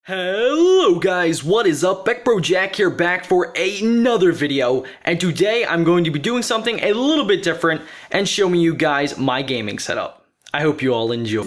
Hello guys, what is up? BeckBroJack here, back for another video, and today I'm going to be doing something a little bit different and showing you guys my gaming setup. I hope you all enjoy.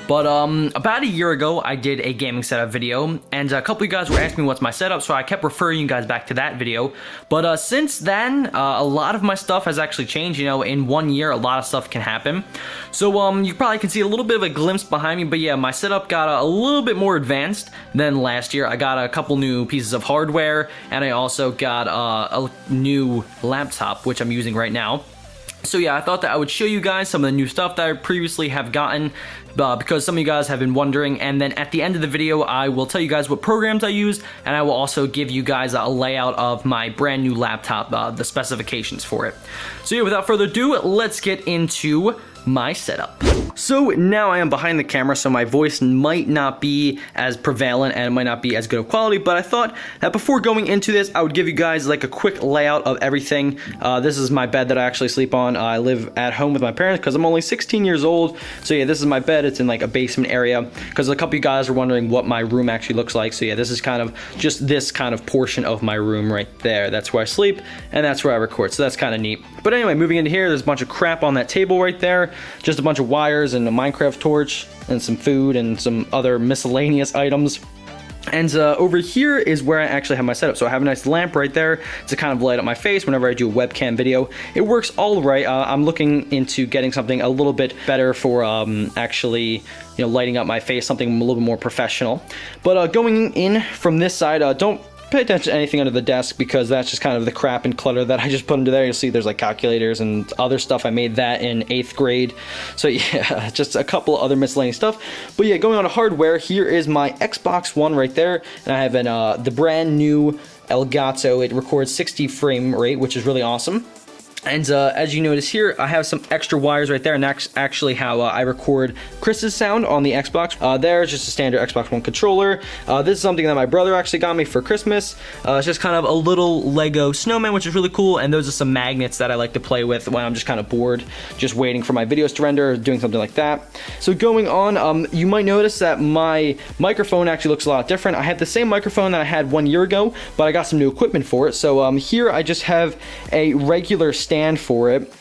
But about a year ago, I did a gaming setup video, and a couple of you guys were asking me what's my setup, so I kept referring you guys back to that video. But since then, a lot of my stuff has actually changed. You know, in 1 year, a lot of stuff can happen. So you probably can see a little bit of a glimpse behind me, but yeah, my setup got a little bit more advanced than last year. I got a couple new pieces of hardware, and I also got a new laptop, which I'm using right now. So yeah, I thought that I would show you guys some of the new stuff that I previously have gotten, because some of you guys have been wondering, and then at the end of the video, I will tell you guys what programs I use, and I will also give you guys a layout of my brand new laptop, the specifications for it. So yeah, without further ado, let's get into my setup. So now I am behind the camera, so my voice might not be as prevalent and it might not be as good of quality, but I thought that before going into this, I would give you guys like a quick layout of everything. This is my bed that I actually sleep on. I live at home with my parents because I'm only 16 years old. So yeah, this is my bed. It's in like a basement area because a couple of you guys are wondering what my room actually looks like. So yeah, this is kind of just this kind of portion of my room right there. That's where I sleep and that's where I record. So that's kind of neat. But anyway, moving into here, there's a bunch of crap on that table right there. Just a bunch of wires and a Minecraft torch and some food and some other miscellaneous items. And over here is where I actually have my setup. So I have a nice lamp right there to kind of light up my face whenever I do a webcam video. It works all right. I'm looking into getting something a little bit better for actually, you know, lighting up my face, something a little bit more professional. But going in from this side, don't pay attention to anything under the desk because that's just kind of the crap and clutter that I just put into there. You'll see there's like calculators and other stuff. I made that in 8th grade. So yeah, just a couple of other miscellaneous stuff. But yeah, going on to hardware, here is my Xbox One right there. And I have the brand new Elgato. It records 60 frame rate, which is really awesome. And as you notice here, I have some extra wires right there, and that's actually how I record Chris's sound on the Xbox. There's just a standard Xbox One controller. This is something that my brother actually got me for Christmas. It's just kind of a little Lego snowman, which is really cool, and those are some magnets that I like to play with when I'm just kind of bored, just waiting for my videos to render, or doing something like that. So going on, you might notice that my microphone actually looks a lot different. I have the same microphone that I had 1 year ago, but I got some new equipment for it. So here I just have a regular stand for it.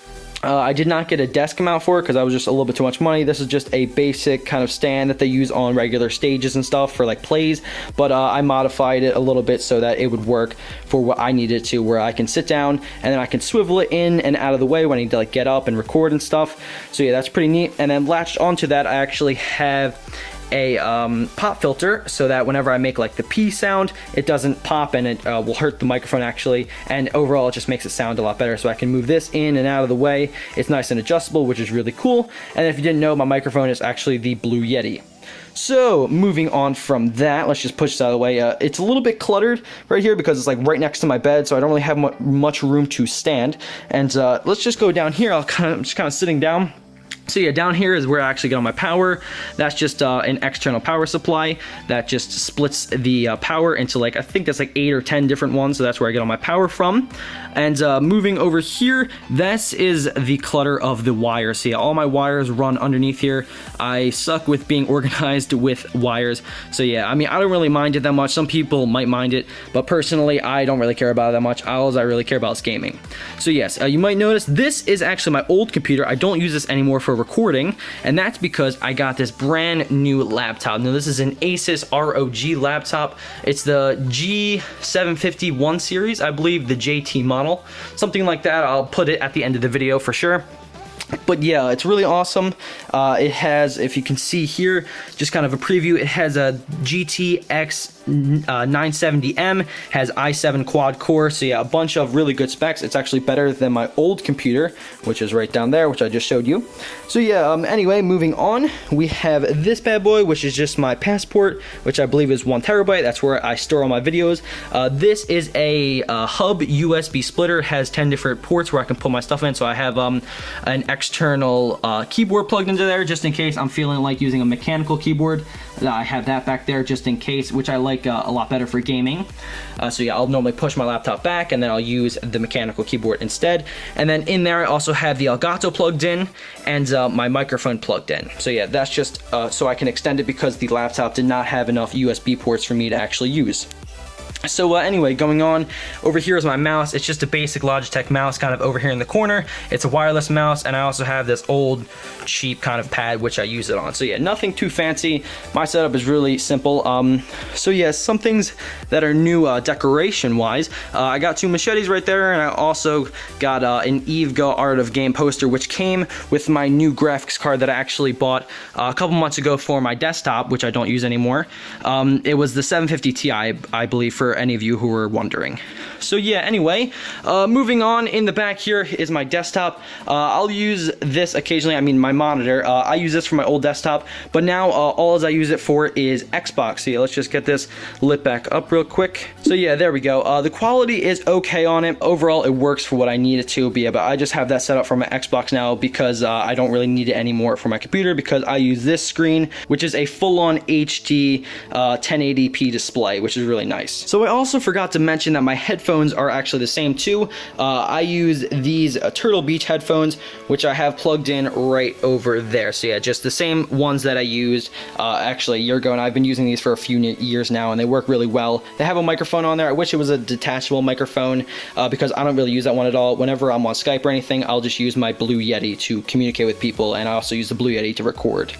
I did not get a desk mount for it because I was just a little bit too much money. This is just a basic kind of stand that they use on regular stages and stuff for like plays, but I modified it a little bit so that it would work for what I needed to, where I can sit down and then I can swivel it in and out of the way when I need to like get up and record and stuff. So yeah, that's pretty neat. And then latched onto that, I actually have a pop filter so that whenever I make like the P sound, it doesn't pop and it will hurt the microphone actually, and overall it just makes it sound a lot better. So I can move this in and out of the way. It's nice and adjustable, which is really cool. And if you didn't know, my microphone is actually the Blue Yeti. So moving on from that, let's just push this out of the way. It's a little bit cluttered right here because it's like right next to my bed, so I don't really have much room to stand. And let's just go down here. I'm just kind of sitting down. So yeah, down here is where I actually get all my power. That's just an external power supply that just splits the power into like, I think that's like 8 or 10 different ones. So that's where I get all my power from. And moving over here, this is the clutter of the wires. So yeah, all my wires run underneath here. I suck with being organized with wires. So yeah, I mean, I don't really mind it that much. Some people might mind it, but personally, I don't really care about it that much. All I really care about is gaming. So yes, you might notice this is actually my old computer. I don't use this anymore for recording, and that's because I got this brand new laptop. Now this is an Asus ROG laptop. It's the G750 series, I believe, the JT model, something like that. I'll put it at the end of the video for sure. But yeah, it's really awesome. It has, if you can see here, just kind of a preview, it has a GTX 970M, has i7 quad core, so yeah, a bunch of really good specs. It's actually better than my old computer, which is right down there, which I just showed you. So yeah, anyway, moving on, we have this bad boy, which is just my passport, which I believe is 1 terabyte. That's where I store all my videos. This is a hub USB splitter. It has 10 different ports where I can put my stuff in, so I have an external keyboard plugged into there just in case I'm feeling like using a mechanical keyboard. I have that back there just in case, which I like like a lot better for gaming. So yeah, I'll normally push my laptop back and then I'll use the mechanical keyboard instead. And then in there I also have the Elgato plugged in and my microphone plugged in. So yeah, that's just so I can extend it because the laptop did not have enough USB ports for me to actually use. So anyway, going on, over here is my mouse. It's just a basic Logitech mouse kind of over here in the corner. It's a wireless mouse, and I also have this old cheap kind of pad which I use it on. So yeah, nothing too fancy. My setup is really simple. So yeah, some things that are new decoration wise. I got 2 machetes right there, and I also got an EVGA Art of Game poster which came with my new graphics card that I actually bought a couple months ago for my desktop, which I don't use anymore. It was the 750 Ti, I believe, for any of you who were wondering. So yeah, anyway, moving on, in the back here is my desktop. I'll use this occasionally, I mean my monitor. I use this for my old desktop, but now all I use it for is Xbox. So yeah, let's just get this lit back up real quick. So yeah, there we go. The quality is okay on it. Overall, it works for what I need it to be, but I just have that set up for my Xbox now because I don't really need it anymore for my computer because I use this screen, which is a full-on HD 1080p display, which is really nice. So I also forgot to mention that my headphones are actually the same too. I use these Turtle Beach headphones, which I have plugged in right over there. So yeah, just the same ones that I used actually a year ago, and I've been using these for a few years now, and they work really well. They have a microphone on there. I wish it was a detachable microphone because I don't really use that one at all. Whenever I'm on Skype or anything, I'll just use my Blue Yeti to communicate with people, and I also use the Blue Yeti to record.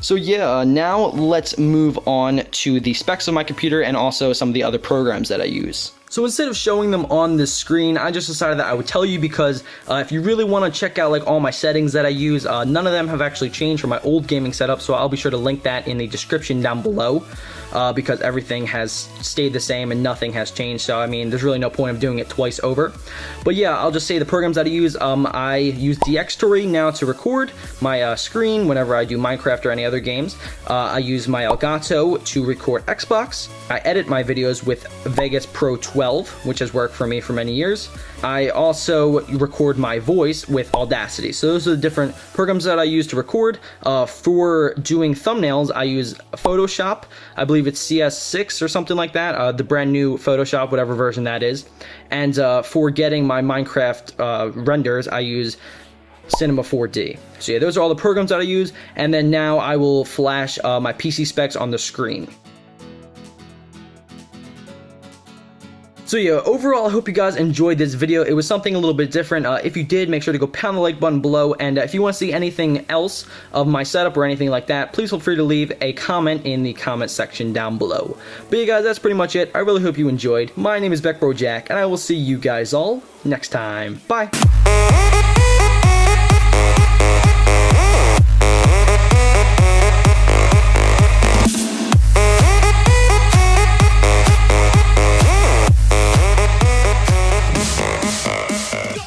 So yeah, now let's move on to the specs of my computer and also some of the other programs that I use. So instead of showing them on the screen, I just decided that I would tell you because if you really want to check out like all my settings that I use, none of them have actually changed from my old gaming setup, so I'll be sure to link that in the description down below. Because everything has stayed the same and nothing has changed, so I mean there's really no point of doing it twice over. But yeah, I'll just say the programs that I use. I use DxTory now to record my screen whenever I do Minecraft or any other games. I use my Elgato to record Xbox. I edit my videos with Vegas Pro 12, which has worked for me for many years. I also record my voice with Audacity. So those are the different programs that I use to record. For doing thumbnails, I use Photoshop. I believe it's CS6 or something like that, the brand new Photoshop, whatever version that is. And for getting my Minecraft renders, I use Cinema 4D. So yeah, those are all the programs that I use, and then now I will flash my PC specs on the screen. So yeah, overall, I hope you guys enjoyed this video. It was something a little bit different. If you did, make sure to go pound the like button below, and if you want to see anything else of my setup or anything like that, please feel free to leave a comment in the comment section down below. But yeah guys, that's pretty much it. I really hope you enjoyed. My name is BeckBroJack, and I will see you guys all next time. Bye!